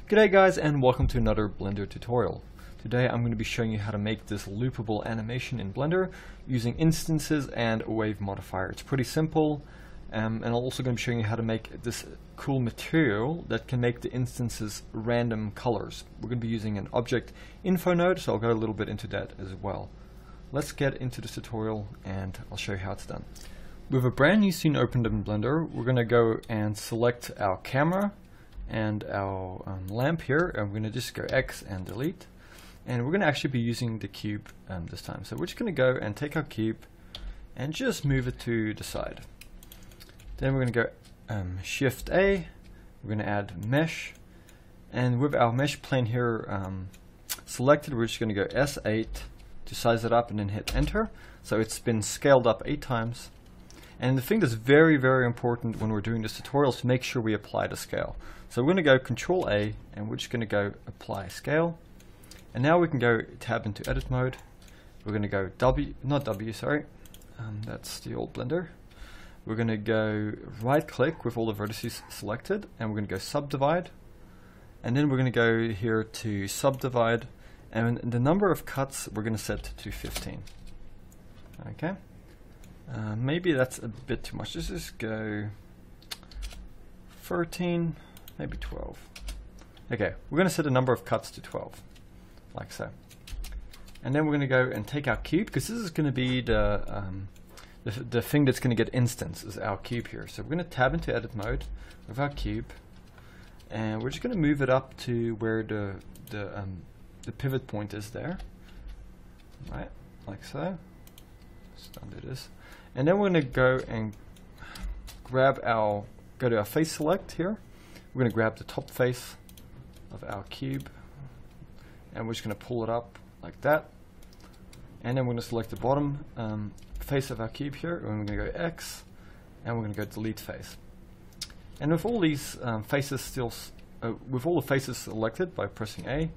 G'day guys, and welcome to another Blender tutorial. Today I'm going to be showing you how to make this loopable animation in Blender using instances and a wave modifier. It's pretty simple, and I'm also going to be showing you how to make this cool material that can make the instances random colors. We're going to be using an object info node, so I'll go a little bit into that as well. Let's get into this tutorial and I'll show you how it's done. With a brand new scene opened in Blender, we're going to go and select our camera and our lamp here, and we're going to just go X and delete, and we're going to actually be using the cube this time. So we're just going to go and take our cube and just move it to the side. Then we're going to go Shift A, we're going to add mesh, and with our mesh plane here selected, we're just going to go S8 to size it up and then hit enter. So it's been scaled up 8 times. And the thing that's very, very important when we're doing this tutorial is to make sure we apply the scale. So we're going to go Control A, and we're just going to go Apply Scale. And now we can go tab into Edit Mode. We're going to go that's the old Blender. We're going to go right click with all the vertices selected, and we're going to go Subdivide. And then we're going to go here to Subdivide, and the number of cuts we're going to set to 15. Okay. Maybe that's a bit too much. Let's just go 13, maybe 12. Okay, we're going to set the number of cuts to 12, like so. And then we're going to go and take our cube, because this is going to be the thing that's going to get instanced is our cube here. So we're going to tab into Edit Mode with our cube, and we're just going to move it up to where the pivot point is there, right? Like so. Let's undo this. And then we're going to go and go to our face select here. We're going to grab the top face of our cube, and we're just going to pull it up like that. And then we're going to select the bottom face of our cube here, and we're going to go X, and we're going to go delete face. And with all these faces with all the faces selected by pressing A,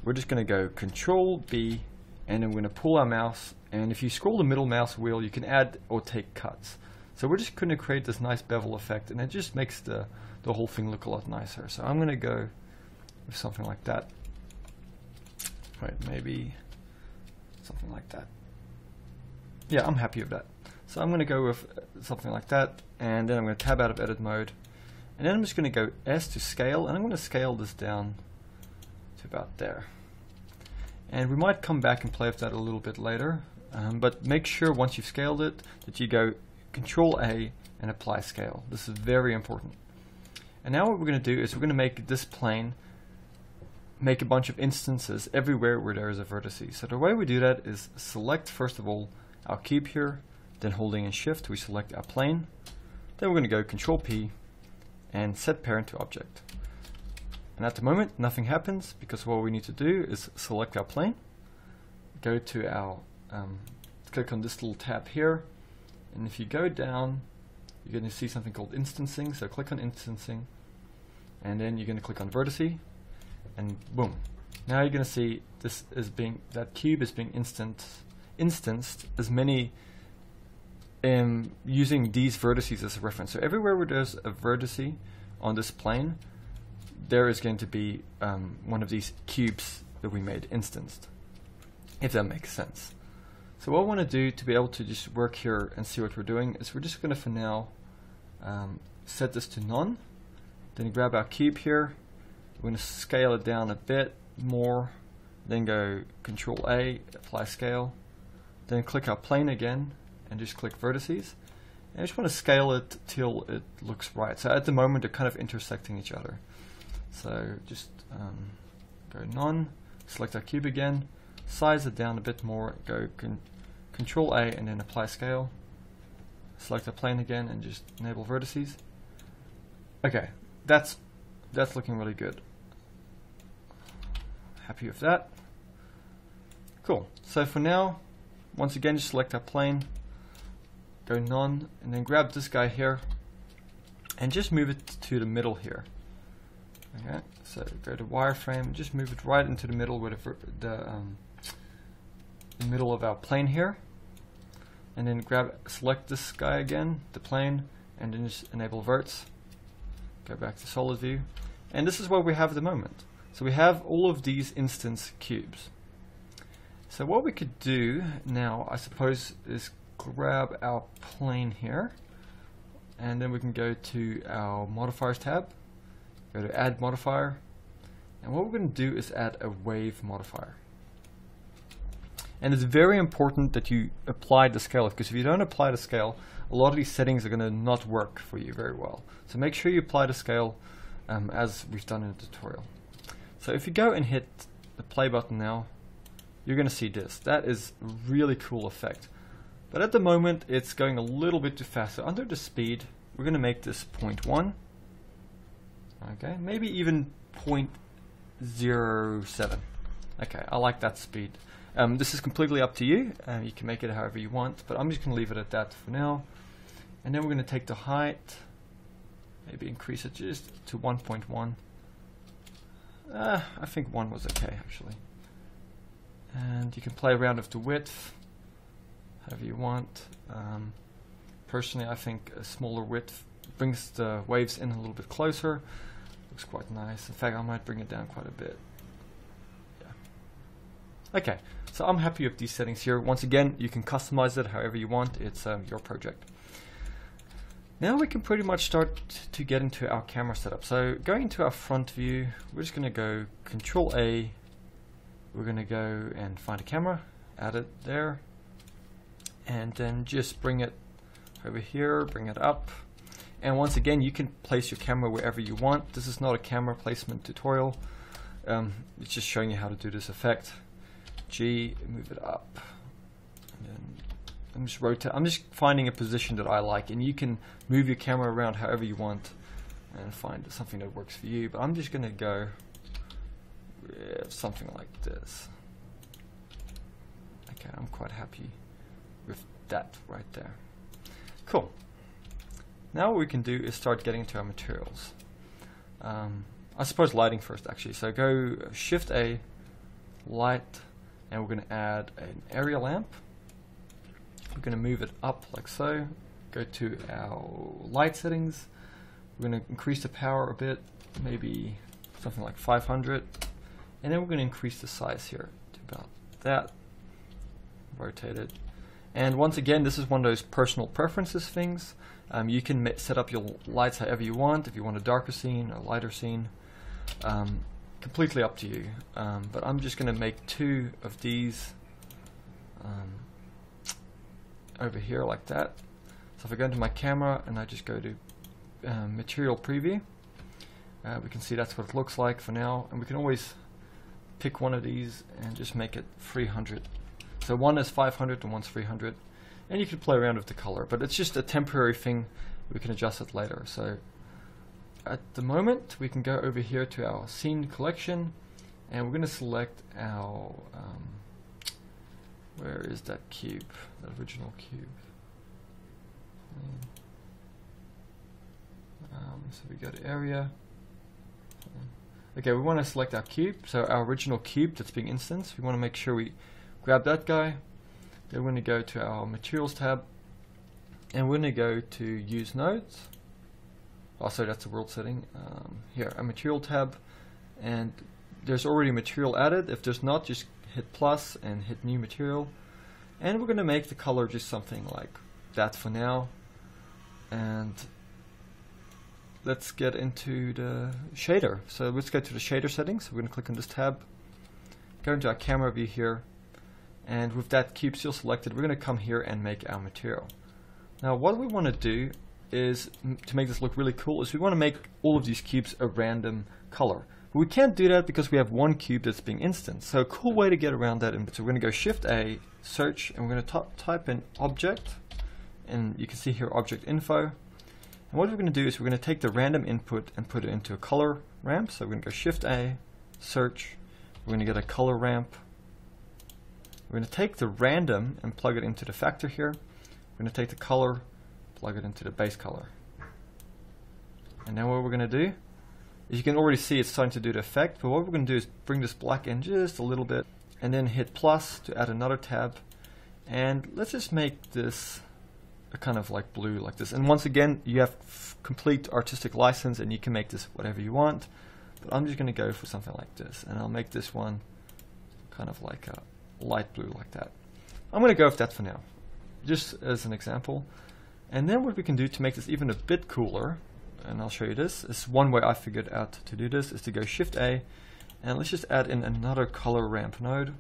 we're just going to go Control B, and then we're going to pull our mouse, and if you scroll the middle mouse wheel, you can add or take cuts. So we're just going to create this nice bevel effect, and it just makes the whole thing look a lot nicer. So I'm going to go with something like that. Right, maybe something like that. Yeah, I'm happy with that. So I'm going to go with something like that, and then I'm going to tab out of Edit Mode, and then I'm just going to go S to Scale, and I'm going to scale this down to about there. And we might come back and play with that a little bit later, but make sure once you've scaled it that you go Control A and Apply Scale. This is very important. And now what we're going to do is we're going to make this plane make a bunch of instances everywhere where there is a vertice. So the way we do that is select first of all our cube here, then holding in Shift we select our plane, then we're going to go Control P and set parent to object. And at the moment nothing happens because what we need to do is select our plane, go to our click on this little tab here, and if you go down you're going to see something called instancing. So click on instancing, and then you're going to click on vertice, and boom, now you're going to see this is that cube is being instanced as many using these vertices as a reference. So everywhere where there's a vertice on this plane, there is going to be one of these cubes that we made instanced, if that makes sense. So what I want to do to be able to just work here and see what we're doing is we're just going to for now set this to none, then grab our cube here, we're going to scale it down a bit more, then go Control A, Apply Scale, then click our plane again and just click vertices. And I just want to scale it till it looks right. So at the moment they're kind of intersecting each other. So just go none, select our cube again, size it down a bit more, go Control A and then Apply Scale, select our plane again and just enable vertices. Okay, that's looking really good. Happy with that. Cool. So for now, once again just select our plane, go none, and then grab this guy here and just move it to the middle here. Okay, so go to Wireframe, just move it right into the middle with the middle of our plane here, and then select this guy again, the plane, and then just enable verts. Go back to solid view, and this is what we have at the moment. So we have all of these instance cubes. So what we could do now, I suppose, is grab our plane here, and then we can go to our modifiers tab, go to add modifier, and what we're going to do is add a wave modifier. And it's very important that you apply the scale, because if you don't apply the scale, a lot of these settings are going to not work for you very well. So make sure you apply the scale as we've done in the tutorial. So if you go and hit the play button now, you're going to see this. That is a really cool effect. But at the moment it's going a little bit too fast. So under the speed, we're going to make this 0.1. Okay, maybe even 0.07. Okay, I like that speed. This is completely up to you. You can make it however you want, but I'm just going to leave it at that for now. And then we're going to take the height, maybe increase it just to 1.1. I think 1 was okay actually. And you can play around with the width, however you want. Personally, I think a smaller width brings the waves in a little bit closer. Looks quite nice. In fact, I might bring it down quite a bit. Yeah. Okay, so I'm happy with these settings here. Once again, you can customize it however you want. It's your project. Now we can pretty much start to get into our camera setup. So going into our front view, we're just going to go Control A. We're going to go and find a camera, add it there, and then just bring it over here, bring it up. And once again, you can place your camera wherever you want. This is not a camera placement tutorial. It's just showing you how to do this effect. G, move it up. And then I'm just rotate. I'm just finding a position that I like, and you can move your camera around however you want and find something that works for you. But I'm just going to go with something like this. Okay, I'm quite happy with that right there. Cool. Now what we can do is start getting into our materials. I suppose lighting first actually. So go Shift A, light, and we're going to add an area lamp. We're going to move it up like so. Go to our light settings. We're going to increase the power a bit, maybe something like 500. And then we're going to increase the size here to about that. Rotate it. And once again, this is one of those personal preferences things. You can set up your lights however you want. If you want a darker scene or lighter scene, completely up to you. But I'm just going to make 2 of these over here like that. So if I go into my camera and I just go to material preview, we can see that's what it looks like for now. And we can always pick one of these and just make it 300. So one is 500 and one's 300. And you can play around with the color, but it's just a temporary thing. We can adjust it later. So at the moment, we can go over here to our scene collection, and we're going to select our, where is that cube, that original cube? So we go to area. Okay, we want to select our cube, so our original cube that's being instanced. We want to make sure we grab that guy. Then we're going to go to our materials tab, and we're going to go to use nodes. Oh, sorry, that's the world setting. Here, a material tab, and there's already material added. If there's not, just hit plus and hit new material. And we're going to make the color just something like that for now. And let's get into the shader. So let's go to the shader settings. We're going to click on this tab, go into our camera view here, and with that cube still selected, we're going to come here and make our material. Now what we want to do is, to make this look really cool, is we want to make all of these cubes a random color. But we can't do that because we have one cube that's being instanced. So a cool way to get around that, so we're going to go Shift A, search, and we're going to type in object, and you can see here object info. And what we're going to do is we're going to take the random input and put it into a color ramp. So we're going to go Shift A, search, we're going to get a color ramp. We're going to take the random and plug it into the factor here. We're going to take the color, plug it into the base color. And now what we're going to do is, you can already see it's starting to do the effect, but what we're going to do is bring this black in just a little bit, and then hit plus to add another tab. And let's just make this a kind of like blue like this. And once again, you have complete artistic license and you can make this whatever you want. but I'm just going to go for something like this, and I'll make this one kind of like a light blue like that. I'm going to go with that for now, just as an example. And then what we can do to make this even a bit cooler, and I'll show you this, is one way I figured out to do this is to go Shift A, and let's just add in another color ramp node.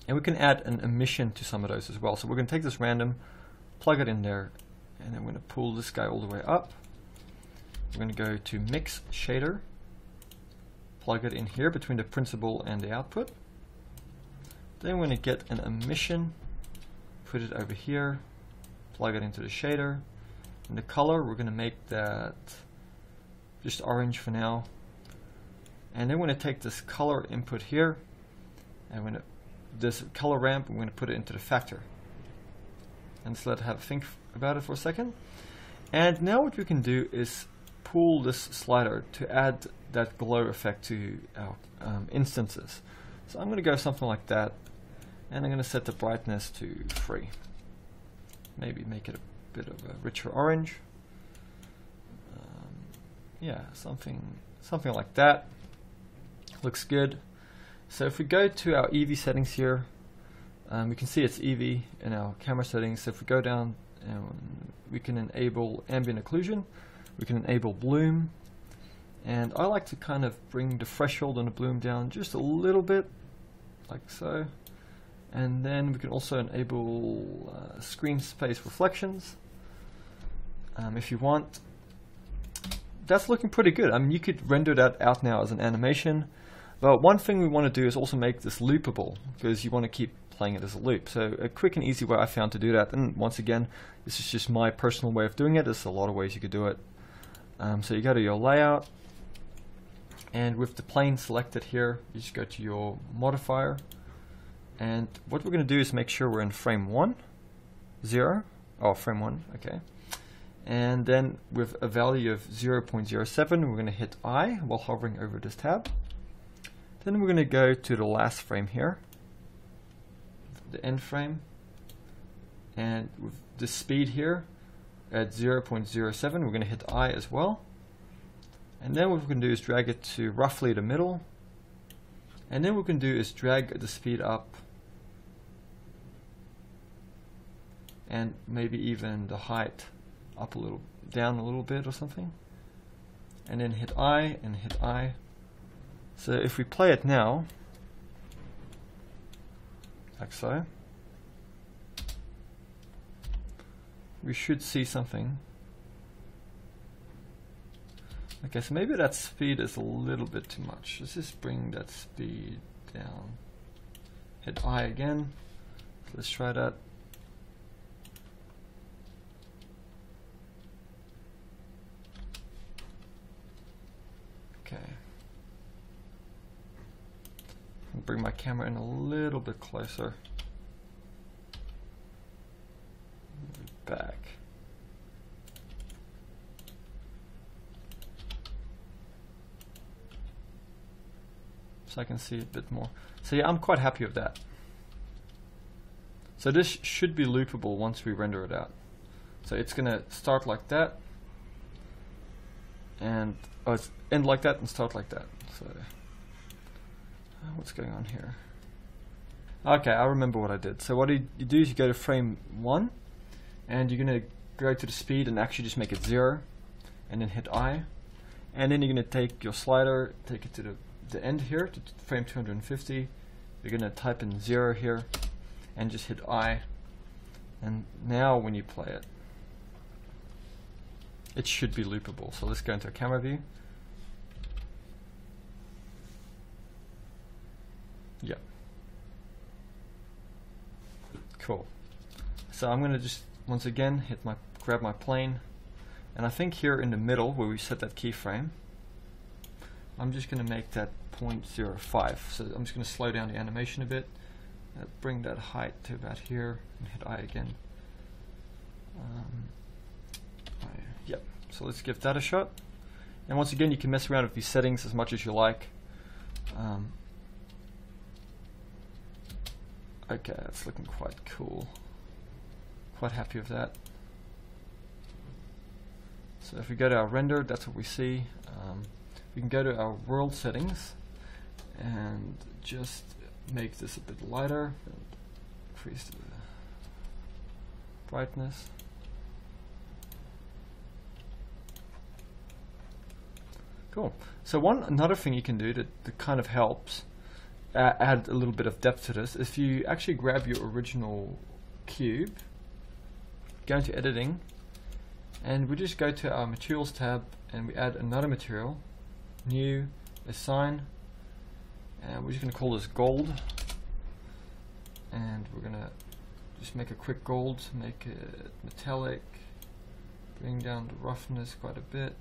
And we can add an emission to some of those as well. So we're going to take this random, plug it in there, and then we're going to pull this guy all the way up. We're going to go to Mix Shader, plug it in here between the principal and the output. Then we're going to get an emission, put it over here, plug it into the shader. And the color, we're going to make that just orange for now. And then we're going to take this color input here, and we're going to, this color ramp, we're going to put it into the factor. And just let it have a think about it for a second. And now what we can do is pull this slider to add that glow effect to our instances. So I'm going to go something like that, and I'm going to set the brightness to 3. Maybe make it a bit of a richer orange. Yeah, something like that. Looks good. So if we go to our Eevee settings here, we can see it's Eevee in our camera settings. So if we go down, we can enable ambient occlusion, we can enable bloom, and I like to kind of bring the threshold on the bloom down just a little bit, like so. And then we can also enable screen space reflections if you want. That's looking pretty good. I mean, you could render that out now as an animation, but one thing we want to do is also make this loopable, because you want to keep playing it as a loop. So a quick and easy way I found to do that, and once again, this is just my personal way of doing it. There's a lot of ways you could do it. So you go to your layout, and with the plane selected here, you just go to your modifier. And what we're going to do is make sure we're in frame 1, 0, oh, frame 1, okay. And then with a value of 0.07, we're going to hit I while hovering over this tab. Then we're going to go to the last frame here, the end frame. And with the speed here at 0.07, we're going to hit I as well. And then what we're going to do is drag it to roughly the middle. And then what we can do is drag the speed up, and maybe even the height up a little, down a little bit or something. And then hit I and hit I. So if we play it now, like so, we should see something. Okay, so maybe that speed is a little bit too much. Let's just bring that speed down. Hit I again. Let's try that. Okay. I'll bring my camera in a little bit closer. Back. So I can see it a bit more. So yeah, I'm quite happy with that. So this should be loopable once we render it out. So it's gonna start like that, and it's end like that and start like that. So what's going on here? Okay, I remember what I did. So what you do is you go to frame 1, and you're gonna go to the speed and actually just make it 0, and then hit I, and then you're gonna take your slider, take it to the end here to frame 250. You're gonna type in 0 here and just hit I, and now when you play it, it should be loopable. So let's go into a camera view. Yeah, cool. So I'm gonna just once again grab my plane, and I think here in the middle where we set that keyframe, I'm just going to make that 0.05. So I'm just going to slow down the animation a bit, bring that height to about here, and hit I again. Yep. So let's give that a shot. And once again, you can mess around with these settings as much as you like. Okay, that's looking quite cool. Quite happy with that. So if we go to our render, that's what we see. we can go to our world settings and just make this a bit lighter and increase the brightness. Cool. So another thing you can do that kind of helps add a little bit of depth to this, if you actually grab your original cube, go into editing, and we just go to our materials tab and we add another material, new, assign, and we're just going to call this gold, and we're going to just make a quick gold, make it metallic, bring down the roughness quite a bit,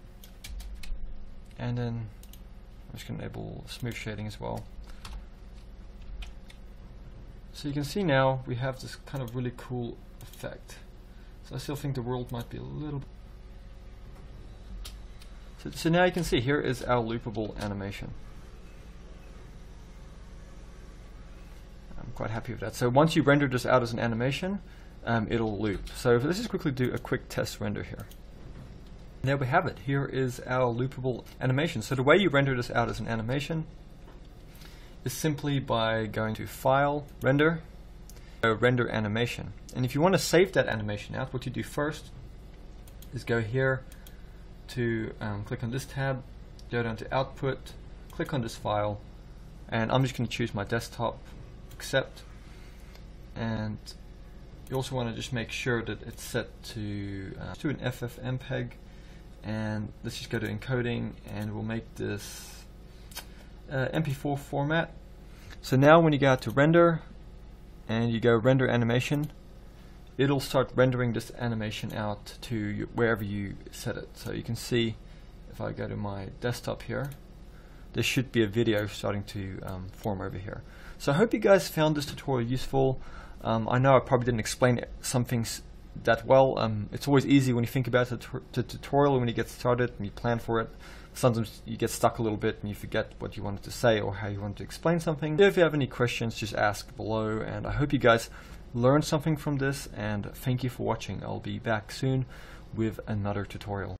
and then I'm just going to enable smooth shading as well. So you can see now we have this kind of really cool effect. So I still think the world might be a little... So now you can see here is our loopable animation. I'm quite happy with that. So once you render this out as an animation, it'll loop. So let's just quickly do a quick test render here. There we have it. Here is our loopable animation. So the way you render this out as an animation is simply by going to File, Render, Render Animation. And if you want to save that animation out, what you do first is go here to click on this tab, go down to Output, click on this file, and I'm just going to choose my desktop, accept, and you also want to just make sure that it's set to an FFmpeg, and let's just go to encoding and we'll make this MP4 format. So now when you go out to render and you go render animation, it'll start rendering this animation out to wherever you set it. So you can see if I go to my desktop here, there should be a video starting to form over here. So I hope you guys found this tutorial useful. I know I probably didn't explain some things that well. It's always easy when you think about the tutorial when you get started and you plan for it. Sometimes you get stuck a little bit and you forget what you wanted to say or how you wanted to explain something. If you have any questions, just ask below, and I hope you guys learned something from this, and thank you for watching. I'll be back soon with another tutorial.